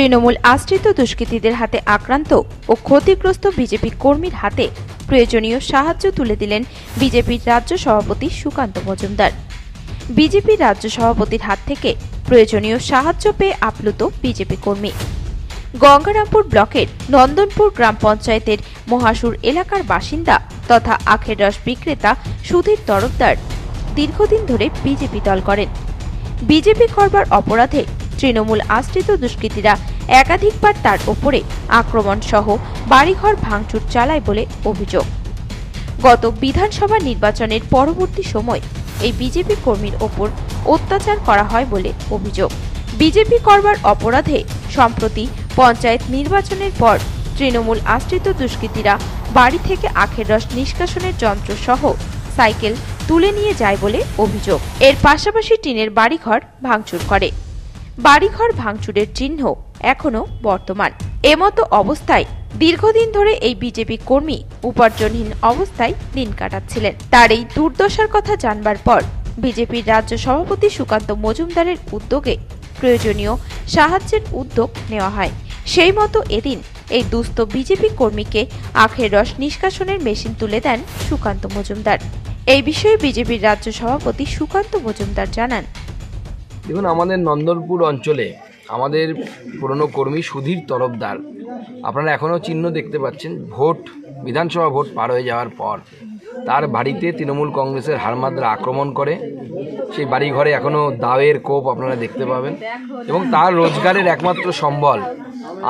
তৃণমূল আশ্রিত দুষ্কৃতীদের হাতে আক্রান্ত ও ক্ষতিগ্রস্ত বিজেপি কর্মীর হাতে প্রয়োজনীয় সাহায্য তুলে দিলেন বিজেপির রাজ্য সভাপতি সুকান্ত মজুমদার। বিজেপি রাজ্য সভাপতির হাত থেকে প্রয়োজনীয় সাহায্য পেয়ে আপ্লুত বিজেপি কর্মী। গঙ্গারামপুর ব্লকের নন্দনপুর গ্রাম পঞ্চায়েতের মহাসুর এলাকার বাসিন্দা তথা আখের রস বিক্রেতা সুধীর তরফদার দীর্ঘদিন ধরে বিজেপি দল করেন। বিজেপি করবার অপরাধে তৃণমূল আশ্রিত দুষ্কৃতীরা একাধিকবার তার ওপরে আক্রমণ সহ বাড়িঘর ভাঙচুর চালায় বলে অভিযোগ। গত বিধানসভা নির্বাচনের পরবর্তী সময় এই বিজেপি কর্মীর ওপর অত্যাচার করা হয় বলে অভিযোগ। বিজেপি করবার অপরাধে সম্প্রতি পঞ্চায়েত নির্বাচনের পর তৃণমূল আশ্রিত দুষ্কৃতীরা বাড়ি থেকে আখের রস নিষ্কাশনের যন্ত্র সহ সাইকেল তুলে নিয়ে যায় বলে অভিযোগ। এর পাশাপাশি টিনের বাড়িঘর ভাঙচুর করে। বাড়িঘর ভাঙচুরের চিহ্ন এখনো বর্তমান। এমতো অবস্থায় দীর্ঘদিন ধরে এই বিজেপি কর্মী উপার্জনহীন অবস্থায় দিন কাটাচ্ছিলেন। তার এই দুর্দশার কথা জানবার পর বিজেপির রাজ্য সভাপতি সুকান্ত মজুমদারের উদ্যোগে প্রয়োজনীয় সাহায্যের উদ্যোগ নেওয়া হয়। সেই মতো এদিন এই দুস্থ বিজেপি কর্মীকে আখের রস নিষ্কাশনের মেশিন তুলে দেন সুকান্ত মজুমদার। এই বিষয়ে বিজেপির রাজ্য সভাপতি সুকান্ত মজুমদার জানান, দেখুন, আমাদের নন্দনপুর অঞ্চলে আমাদের পুরনো কর্মী সুধীর তরফদার, আপনারা এখনও চিহ্ন দেখতে পাচ্ছেন। বিধানসভা ভোট পার হয়ে যাওয়ার পর তার বাড়িতে তৃণমূল কংগ্রেসের হারমাদরা আক্রমণ করে। সেই বাড়িঘরে এখনও দাওয়ের কোপ আপনারা দেখতে পাবেন এবং তার রোজগারের একমাত্র সম্বল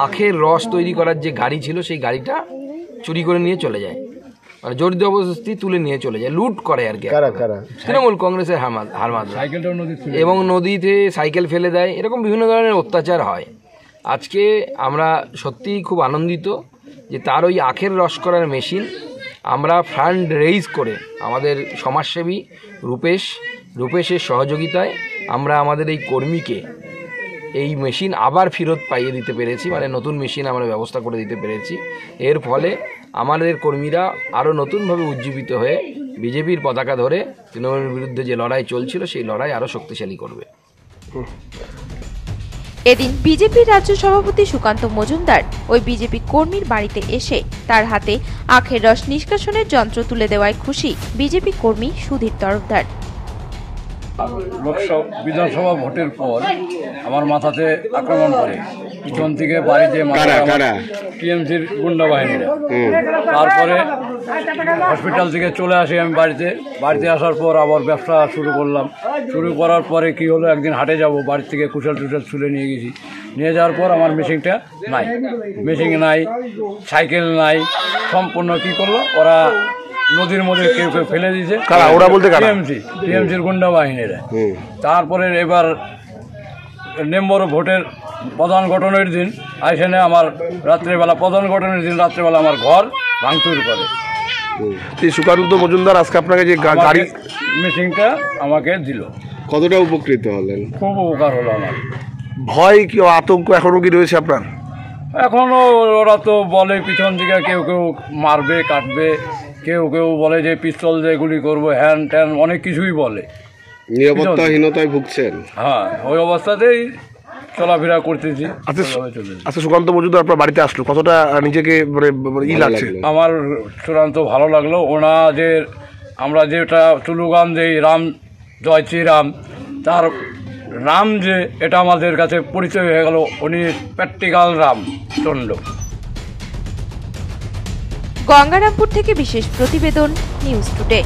আখের রস তৈরি করার যে গাড়ি ছিল সেই গাড়িটা চুরি করে নিয়ে চলে যায়, মানে জোর জবরদস্তি তুলে নিয়ে চলে যায়, লুট করে আর কি তৃণমূল কংগ্রেসের হারমাদরা, এবং নদীতে সাইকেল ফেলে দেয়। এরকম বিভিন্ন ধরনের অত্যাচার হয়। আজকে আমরা সত্যিই খুব আনন্দিত যে তার ওই আখের রস করার মেশিন আমরা ফান্ড রেইজ করে আমাদের সমাজসেবী রূপেশের সহযোগিতায় আমরা আমাদের এই কর্মীকে এই মেশিন আবার ফেরত পাইয়ে দিতে পেরেছি, মানে নতুন মেশিন আমরা ব্যবস্থা করে দিতে পেরেছি। এর ফলে আমাদের কর্মীরা আরও নতুনভাবে উজ্জীবিত হয়ে বিজেপির পতাকা ধরে তৃণমূলের বিরুদ্ধে যে লড়াই চলছিল সেই লড়াই আরও শক্তিশালী করবে। এদিন বিজেপির রাজ্য সভাপতি সুকান্ত মজুমদার ওই বিজেপি কর্মীর বাড়িতে এসে তার হাতে আখের রস নিষ্কাশনের যন্ত্র তুলে দেওয়ায় খুশি বিজেপি কর্মী সুধীর তরফদার। বিধানসভা ভোটের পর আমার মাথাতে আক্রমণ করে পিছন থেকে বাড়িতে টিএমসির গুন্ডা বাহিনীরা। তারপরে হসপিটাল থেকে চলে আসি আমি বাড়িতে আসার পর আবার ব্যবসা শুরু করার পরে কি হলো, একদিন হাটে যাব, বাড়ি থেকে কুশল টুশল ছুলে নিয়ে যাওয়ার পর আমার মেশিনটা মেশিন নাই, সাইকেল নাই, সম্পূর্ণ কি করলো ওরা নদীর মধ্যে কেউ ফেলে দিয়েছে, টিএমসির গুন্ডা বাহিনীরা। তারপরে এবার নম্বর ভোটের প্রধান ঘটনার দিন এখানে আমার রাত্রেবেলা আমার ঘর ভাঙচুর করে। সুকান্ত মজুমদার আজকে আপনাকে যে গাড়ি মেশিনটা আমাকে দিল, কতটা উপকৃত হলেন? খুব উপকার হলো আমার। ভয় কি আতঙ্ক এখনো কি রয়েছে আপনার? এখনো ওরা তো বলে পিছন দিকে কেউ মারবে কাটবে, কেউ বলে যে পিস্তল দিয়ে গুলি করবো, হ্যান ট্যান অনেক কিছুই বলে। নিরাপত্তাহীনতায় ভুগছেন? হ্যাঁ, ওই অবস্থাতেই চলাফেরা করতেছি। আচ্ছা, সুকান্ত মজুমদার আপনার বাড়িতে আসলো, কতটা নিজেকে লাগছে? আমার চূড়ান্ত ভালো লাগলো। আমরা যেটা স্লোগান দিই রাম জয় শ্রীরাম, তার রাম যে এটা আমাদের কাছে পরিচয় হয়ে গেল, উনি প্র্যাকটিক্যাল রামচন্দ্র। গঙ্গারামপুর থেকে বিশেষ প্রতিবেদন, নিউজ টুডে।